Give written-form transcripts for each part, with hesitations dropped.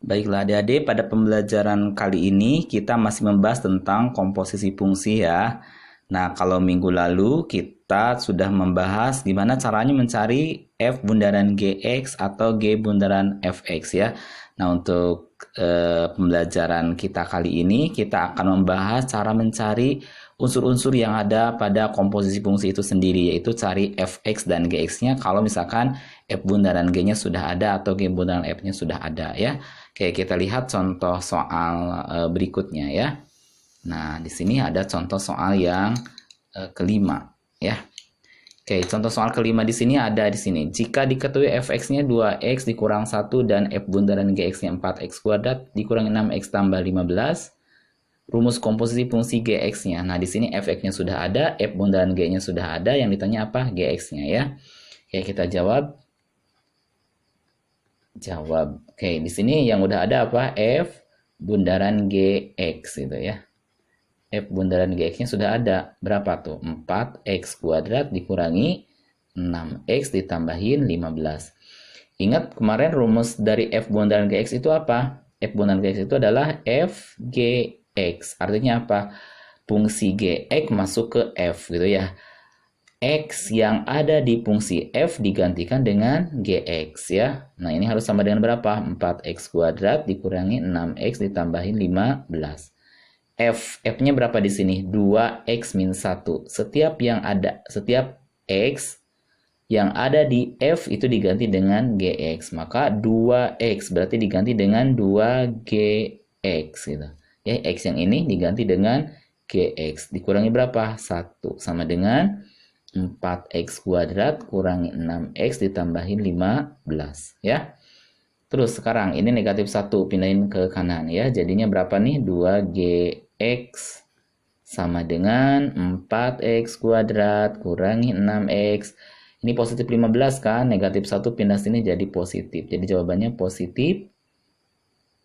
Baiklah adik-adik, pada pembelajaran kali ini kita masih membahas tentang komposisi fungsi ya. Nah, kalau minggu lalu kita sudah membahas gimana caranya mencari f bundaran gx atau g bundaran fx ya. Nah, untuk pembelajaran kita kali ini kita akan membahas cara mencari unsur-unsur yang ada pada komposisi fungsi itu sendiri, yaitu cari fx dan gx-nya kalau misalkan f bundaran g-nya sudah ada atau g bundaran f-nya sudah ada ya. Oke, kita lihat contoh soal berikutnya ya. Nah, di sini ada contoh soal yang kelima ya. Oke, contoh soal kelima di sini ada di sini. Jika diketahui fx-nya 2x dikurang 1 dan f bundaran gx-nya 4x kuadrat dikurang 6x tambah 15, rumus komposisi fungsi gx-nya. Nah, di sini fx-nya sudah ada, f bundaran g-nya sudah ada, yang ditanya apa? Gx-nya ya. Oke, kita jawab. Oke, di sini yang udah ada apa? F bundaran gx gitu ya. F bundaran gx-nya sudah ada. Berapa tuh? 4x kuadrat dikurangi 6x ditambahin 15. Ingat kemarin rumus dari F bundaran gx itu apa? F bundaran gx itu adalah f gx. Artinya apa? Fungsi gx masuk ke f gitu ya. X yang ada di fungsi f digantikan dengan gx ya. Nah, ini harus sama dengan berapa? 4x kuadrat dikurangi 6x ditambahin 15. F-nya berapa di sini? 2x min 1. Setiap x yang ada di f itu diganti dengan gx. Maka 2x berarti diganti dengan 2gx gitu. Ya, x yang ini diganti dengan gx. Dikurangi berapa? 1 sama dengan 4x kuadrat kurangi 6x ditambahin 15 ya. Terus sekarang ini negatif 1 pindahin ke kanan ya. Jadinya berapa nih? 2gx sama dengan 4x kuadrat kurangi 6x. Ini positif 15 kan? Negatif 1 pindah sini jadi positif. Jadi jawabannya positif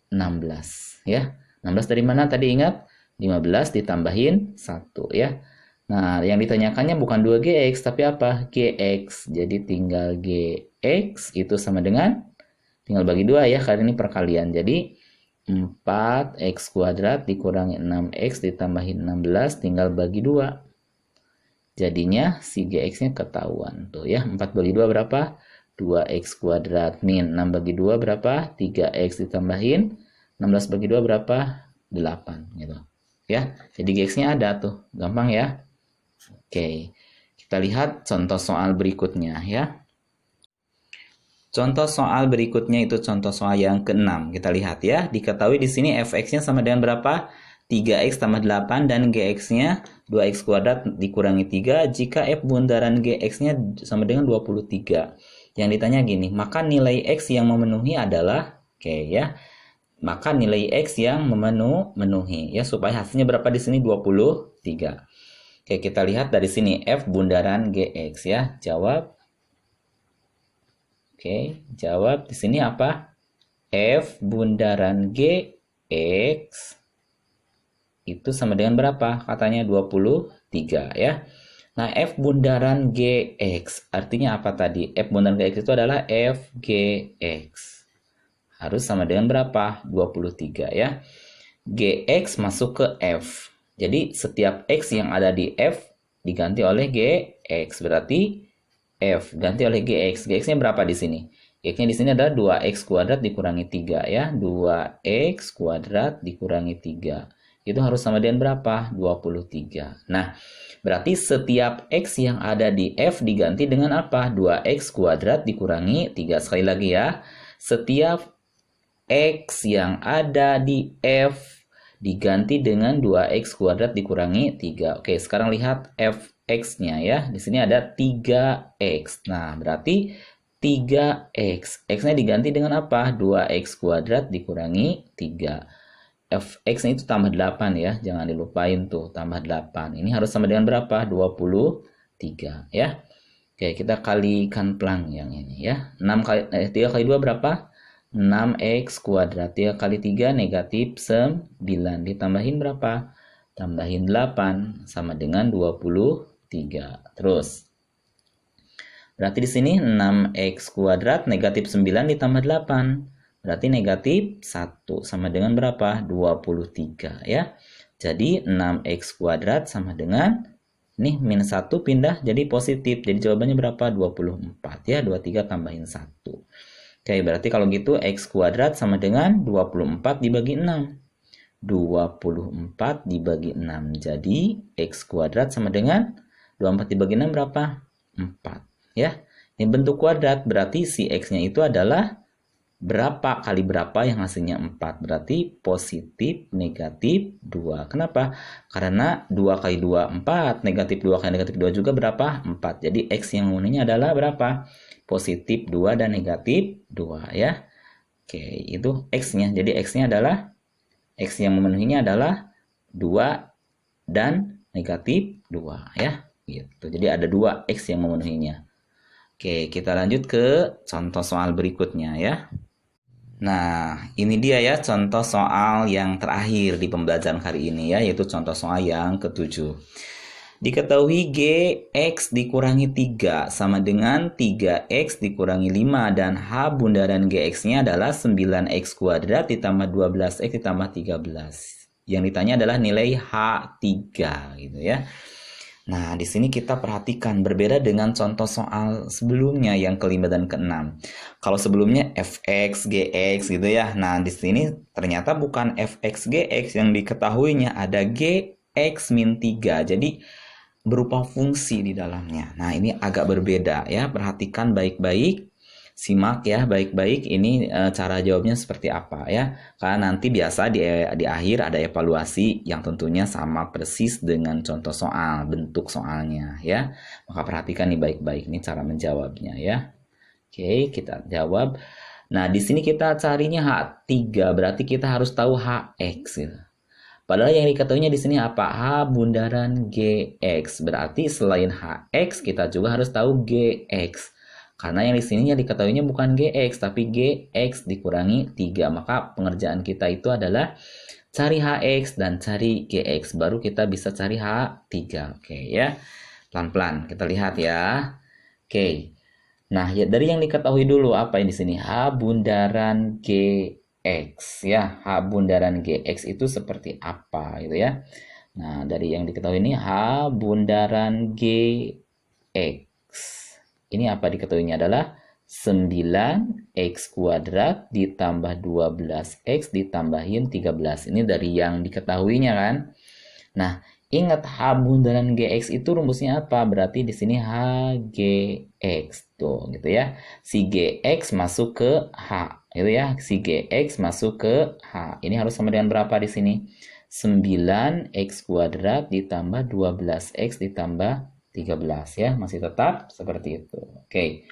16 ya. 16 dari mana tadi ingat? 15 ditambahin 1 ya. Nah, yang ditanyakannya bukan 2gx, tapi apa? Gx. Jadi tinggal gx itu sama dengan, tinggal bagi 2 ya, karena ini perkalian. Jadi 4x kuadrat dikurangi 6x ditambahin 16, tinggal bagi 2. Jadinya si gx-nya ketahuan. Tuh ya, 4 bagi 2 berapa? 2x kuadrat min 6 bagi 2 berapa? 3x ditambahin 16 bagi 2 berapa? 8 gitu. Ya, jadi gx-nya ada tuh. Gampang ya. Oke, kita lihat contoh soal berikutnya ya. Contoh soal berikutnya itu contoh soal yang ke-6. Kita lihat ya. Diketahui di sini fx-nya sama dengan berapa? 3x tambah 8 dan gx-nya 2x kuadrat dikurangi 3 jika f bundaran gx-nya sama dengan 23. Yang ditanya gini, maka nilai x yang memenuhi adalah, oke ya. Maka nilai x yang memenuhi ya, supaya hasilnya berapa di sini? 23. Oke, kita lihat dari sini f bundaran gx ya. Jawab. Oke, jawab di sini apa? F bundaran gx itu sama dengan berapa? Katanya 23 ya. Nah, f bundaran gx artinya apa tadi? F bundaran gx itu adalah f gx. Harus sama dengan berapa? 23 ya. Gx masuk ke f. Jadi setiap x yang ada di f diganti oleh gx. Berarti f ganti oleh gx. Gx-nya berapa di sini? X-nya di sini adalah 2x kuadrat dikurangi 3 ya. 2x kuadrat dikurangi 3. Itu harus sama dengan berapa? 23. Nah, berarti setiap x yang ada di f diganti dengan apa? 2x kuadrat dikurangi 3. Sekali lagi ya. Setiap x yang ada di f diganti dengan 2x kuadrat dikurangi 3. Oke, sekarang lihat fx-nya ya. Di sini ada 3x. Nah, berarti 3x. X-nya diganti dengan apa? 2x kuadrat dikurangi 3. Fx-nya itu tambah 8 ya. Jangan dilupain tuh, tambah 8. Ini harus sama dengan berapa? 23 ya. Oke, kita kalikan pelang yang ini ya. 3 kali 2 berapa? 6x kuadrat. 3 kali 3 negatif 9. Ditambahin berapa? Tambahin 8 sama dengan 23. Terus. Berarti di sini 6x kuadrat negatif 9 ditambah 8. berarti negatif 1 sama dengan berapa? 23 ya. Jadi 6x kuadrat sama dengan, nih minus 1 pindah jadi positif. Jadi jawabannya berapa? 24 ya. 23 tambahin 1. Oke, berarti kalau gitu x kuadrat sama dengan 24 dibagi 6. 24 dibagi 6. Jadi x kuadrat sama dengan 24 dibagi 6 berapa? 4 ya. Ini bentuk kuadrat, berarti si x-nya itu adalah berapa kali berapa yang hasilnya 4. Berarti positif negatif 2. Kenapa? Karena 2 kali 2 4, negatif 2 kali negatif 2 juga berapa? 4. Jadi x yang memenuhinya adalah berapa? Positif 2 dan negatif 2 ya. Oke, itu x-nya. Jadi x-nya adalah, x yang memenuhinya adalah 2 dan negatif 2 ya. Gitu. Jadi ada 2 x yang memenuhinya. Oke, kita lanjut ke contoh soal berikutnya ya. Nah, ini dia ya contoh soal yang terakhir di pembelajaran kali ini ya, yaitu contoh soal yang ke-7. Diketahui Gx dikurangi 3 sama dengan 3x dikurangi 5 dan H bundaran Gx-nya adalah 9x kuadrat ditambah 12x ditambah 13. Yang ditanya adalah nilai H3 gitu ya. Nah, di sini kita perhatikan berbeda dengan contoh soal sebelumnya yang kelima dan keenam. Kalau sebelumnya fx, gx gitu ya. Nah, di sini ternyata bukan fx, gx yang diketahuinya, ada gx min 3. Jadi berupa fungsi di dalamnya. Nah, ini agak berbeda ya. Perhatikan baik-baik. Simak ya baik-baik ini cara jawabnya seperti apa ya. Karena nanti biasa di akhir ada evaluasi yang tentunya sama persis dengan contoh soal, bentuk soalnya ya. Maka perhatikan nih baik-baik nih cara menjawabnya ya. Oke, kita jawab. Nah, di sini kita carinya H3, berarti kita harus tahu Hx gitu. Padahal yang diketahuinya di sini apa? H bundaran Gx. Berarti selain Hx kita juga harus tahu Gx. Karena yang di sini yang diketahuinya bukan Gx, tapi Gx dikurangi 3. Maka pengerjaan kita itu adalah cari Hx dan cari Gx. Baru kita bisa cari H3. Oke ya. Pelan-pelan kita lihat ya. Oke. Nah, ya dari yang diketahui dulu apa yang di sini? H bundaran Gx ya. H bundaran Gx itu seperti apa gitu ya. Nah, dari yang diketahui ini H bundaran Gx. Ini apa diketahuinya adalah 9x kuadrat ditambah 12x ditambahin 13. Ini dari yang diketahuinya kan. Nah, ingat H bundaran Gx itu rumusnya apa? Berarti di sini Hgx tuh gitu ya. Si Gx masuk ke H gitu ya. Si Gx masuk ke H. Ini harus sama dengan berapa di sini? 9x kuadrat ditambah 12x ditambah 13 ya, masih tetap seperti itu. Oke.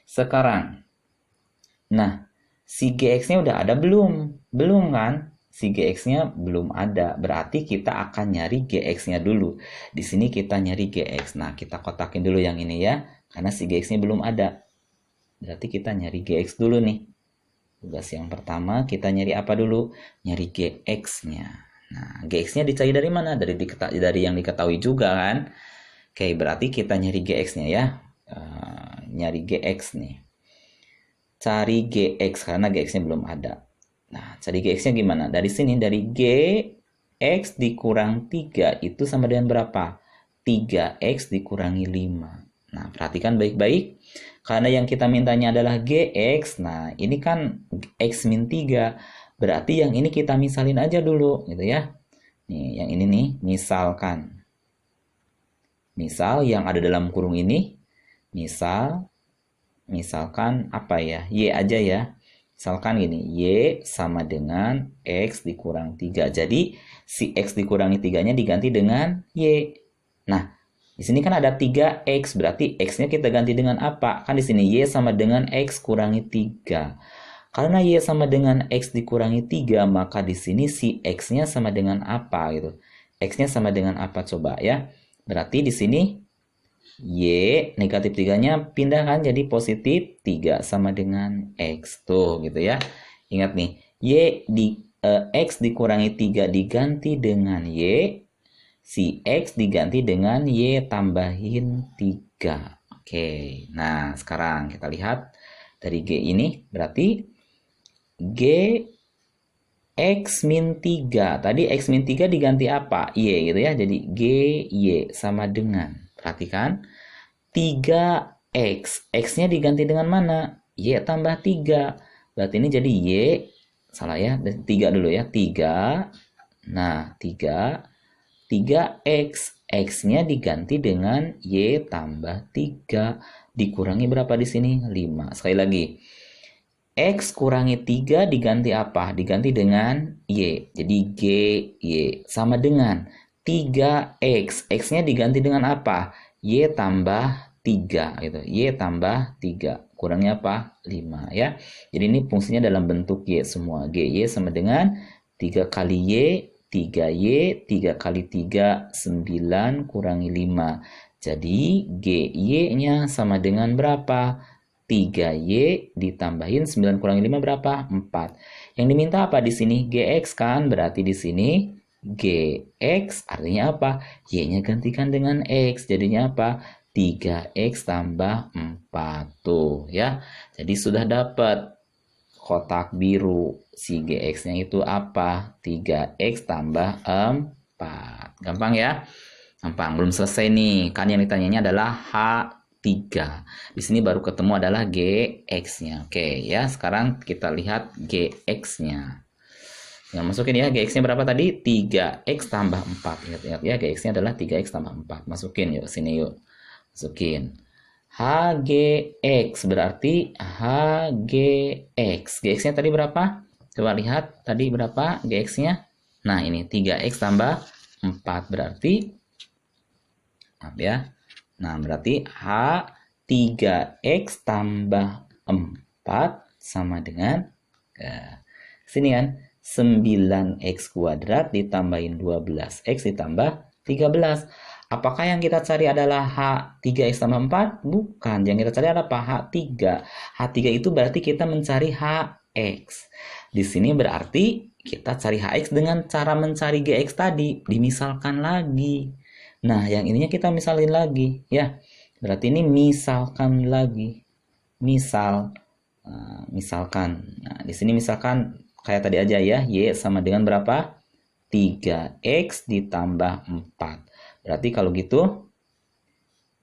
Sekarang nah, si Gx-nya udah ada belum? Belum kan? Si Gx-nya belum ada. Berarti kita akan nyari Gx-nya dulu. Di sini kita nyari Gx. Nah, kita kotakin dulu yang ini ya, karena si Gx-nya belum ada. Berarti kita nyari Gx dulu nih. Tugas yang pertama kita nyari apa dulu? Nyari Gx-nya. Nah, Gx-nya dicari dari mana? Dari yang diketahui juga kan? Oke, berarti kita nyari Gx-nya ya. Nyari Gx nih. Cari Gx karena Gx-nya belum ada. Nah, cari Gx-nya gimana? Dari sini, dari Gx dikurang 3 itu sama dengan berapa? 3x dikurangi 5. Nah, perhatikan baik-baik. Karena yang kita mintanya adalah Gx. Nah, ini kan x min 3. Berarti yang ini kita misalin aja dulu gitu ya. Nih, yang ini nih, misalkan. Misal yang ada dalam kurung ini, misalkan apa ya, y aja ya. Misalkan gini, y sama dengan x dikurang 3. Jadi si x dikurangi 3-nya diganti dengan y. Nah, di sini kan ada 3x, berarti x-nya kita ganti dengan apa? Kan di sini y sama dengan x kurangi 3. Karena y sama dengan x dikurangi 3, maka di sini si x-nya sama dengan apa gitu. X-nya sama dengan apa coba ya? Berarti di sini y negatif 3-nya pindah kan jadi positif 3 sama dengan x tuh gitu ya. Ingat nih, x dikurangi 3 diganti dengan y, si x diganti dengan y tambahin 3. Oke, nah sekarang kita lihat dari g ini berarti G X min 3. Tadi X min 3 diganti apa? Y gitu ya. Jadi G Y sama dengan. Perhatikan. 3X. X-nya diganti dengan mana? Y tambah 3. Berarti ini jadi Y. Salah ya. 3 dulu ya. 3. Nah, 3. 3X. X-nya diganti dengan Y tambah 3. Dikurangi berapa di sini? 5. Sekali lagi. X kurangi 3 diganti apa? Diganti dengan Y. Jadi G, Y. Sama dengan 3X. X-nya diganti dengan apa? Y tambah 3. Gitu. Y tambah 3. Kurangnya apa? 5. Ya. Jadi ini fungsinya dalam bentuk Y semua. GY sama dengan 3 kali Y, 3Y, 3 kali 3, 9 kurangi 5. Jadi GY-nya sama dengan berapa? 3Y ditambahin 9 kurangi 5 berapa? 4. Yang diminta apa di sini? GX kan? Berarti di sini GX artinya apa? Y-nya gantikan dengan X. Jadinya apa? 3X tambah 4. Tuh ya. Jadi sudah dapat kotak biru. Si GX-nya itu apa? 3X tambah 4. Gampang ya? Gampang. Belum selesai nih. Kan yang ditanyanya adalah H3. Di sini baru ketemu adalah GX-nya. Oke ya, sekarang kita lihat GX-nya. Yang masukin ya, GX-nya berapa tadi? 3X tambah 4. Ingat-ingat ya, GX-nya adalah 3X tambah 4. Masukin yuk, sini yuk. Masukin. HGX berarti HGX. GX-nya tadi berapa? Coba lihat tadi berapa GX-nya? Nah, ini 3X tambah 4 berarti maaf ya. Nah, berarti H3X tambah 4 sama dengan sini kan 9X kuadrat ditambahin 12X ditambah 13. Apakah yang kita cari adalah H3X tambah 4? Bukan. Yang kita cari adalah H3. H3 itu berarti kita mencari HX. Di sini berarti kita cari HX dengan cara mencari GX tadi. Dimisalkan lagi. Nah, yang ininya kita misalin lagi. Ya, berarti ini misalkan lagi. Misalkan. Nah, di sini misalkan kayak tadi aja ya. Y sama dengan berapa? 3X ditambah 4. Berarti kalau gitu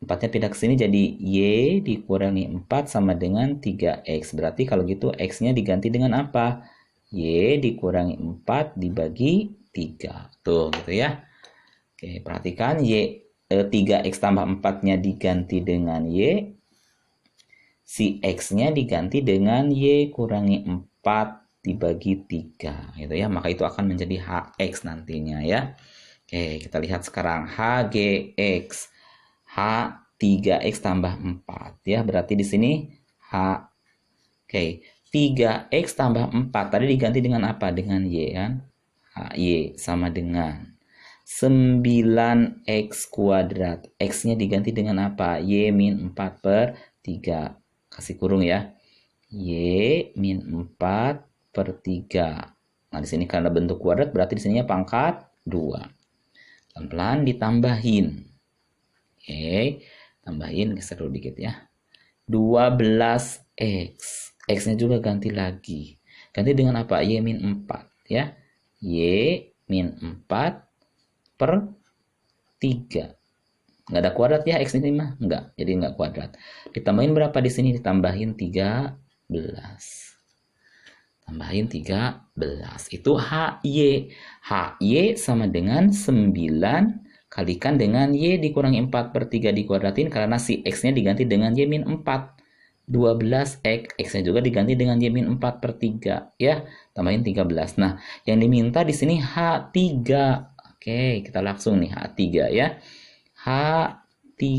4-nya pindah ke sini jadi Y dikurangi 4 sama dengan 3X. Berarti kalau gitu X-nya diganti dengan apa? Y dikurangi 4 dibagi 3. Tuh gitu ya. Oke, perhatikan 3X tambah 4-nya diganti dengan Y. Si X-nya diganti dengan Y kurangi 4 dibagi 3. Gitu ya. Maka itu akan menjadi HX nantinya ya. Oke, kita lihat sekarang HGX. H3X tambah 4 ya. Berarti di sini H. Oke, 3X tambah 4 tadi diganti dengan apa? Dengan Y kan? HY sama dengan 9X kuadrat. X-nya diganti dengan apa? Y min 4 per 3. Kasih kurung ya. Y min 4 per 3. Nah, di sini karena bentuk kuadrat berarti di sininya pangkat 2. Pelan-pelan ditambahin. Oke, tambahin geser dulu dikit ya. 12X. X-nya juga ganti lagi. Ganti dengan apa? Y min 4 ya. Y min 4 per 3. Nggak ada kuadrat ya X ini mah? Nggak, jadi nggak kuadrat. Ditambahin berapa di sini? Ditambahin 13. Tambahin 13. Itu HY. HY sama dengan 9 kalikan dengan Y dikurangi 4 per 3 dikuadratin karena si X-nya diganti dengan Y min 4. 12X. X-nya juga diganti dengan Y min 4 per 3. Ya, tambahin 13. Nah, yang diminta di sini H3. Oke, kita langsung nih H3 ya. H3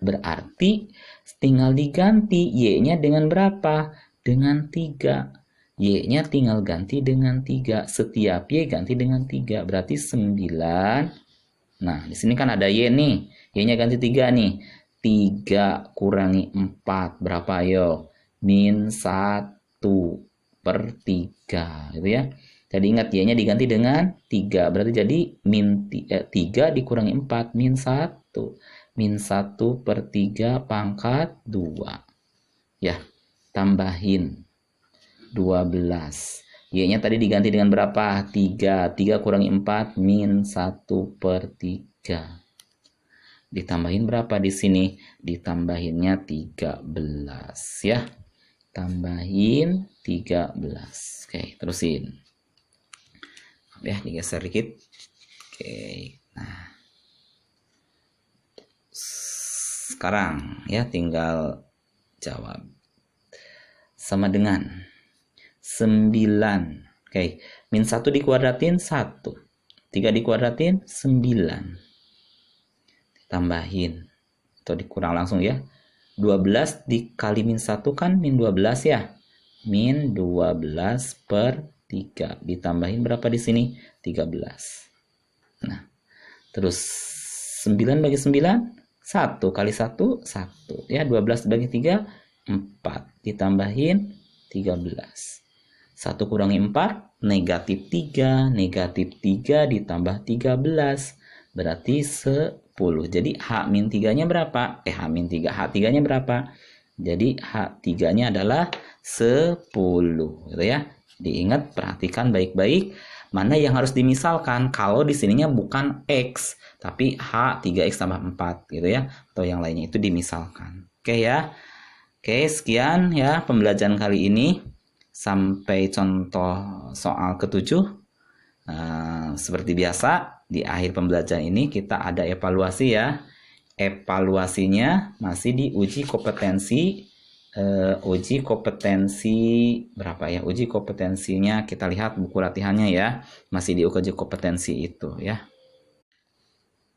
berarti tinggal diganti Y-nya dengan berapa? Dengan 3. Y-nya tinggal ganti dengan 3. Setiap Y ganti dengan 3. Berarti 9. Nah, di sini kan ada Y nih. Y-nya ganti 3 nih. 3 kurangi 4. Berapa ayo? Min 1 per 3. Gitu ya. Jadi ingat Y-nya diganti dengan 3. Berarti jadi min 3 dikurangi 4. Min 1. Min 1 per 3 pangkat 2. Ya, tambahin. 12. Y-nya tadi diganti dengan berapa? 3. 3 kurangi 4 min 1/3. Ditambahin berapa di sini? Ditambahinnya 13 ya. Tambahin 13. Oke, terusin. Ya, digeser dikit. Oke. Nah. Sekarang ya tinggal jawab. Sama dengan 9. Oke, min 1 dikuadratin 1. 3 dikuadratin 9. Tambahin atau dikurang langsung ya. 12 dikali min 1 kan min 12 ya. Min 12/3. Ditambahin berapa di sini? 13. Nah, terus 9 bagi 9, 1 kali 1, 1. Ya, 12 bagi 3, 4. Ditambahin 13. 1 kurangi 4, negatif 3. Negatif 3 ditambah 13. Berarti 10. Jadi H-3-nya berapa? H-3. H3-nya berapa? Jadi H3-nya adalah 10. Gitu ya. Diingat, perhatikan baik-baik. Mana yang harus dimisalkan? Kalau di sininya bukan X, tapi H 3X tambah 4 gitu ya. Atau yang lainnya itu dimisalkan. Oke ya. Oke, sekian ya pembelajaran kali ini. Sampai contoh soal ke-7. Seperti biasa, di akhir pembelajaran ini kita ada evaluasi ya. Evaluasinya masih di uji kompetensi. Uji kompetensi berapa ya? Uji kompetensinya kita lihat buku latihannya ya. Masih di uji kompetensi itu ya.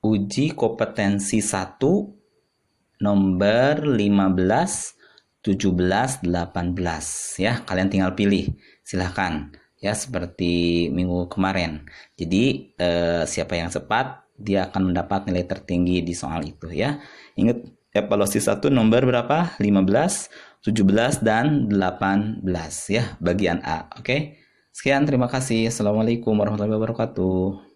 Uji kompetensi 1 nomor 15, 17, 18 ya. Kalian tinggal pilih. Silahkan ya, seperti minggu kemarin. Jadi siapa yang cepat dia akan mendapat nilai tertinggi di soal itu ya. Ingat, evaluasi 1 nomor berapa? 15, 17 dan 18 ya, bagian A. Oke. Sekian, terima kasih. Assalamualaikum warahmatullahi wabarakatuh.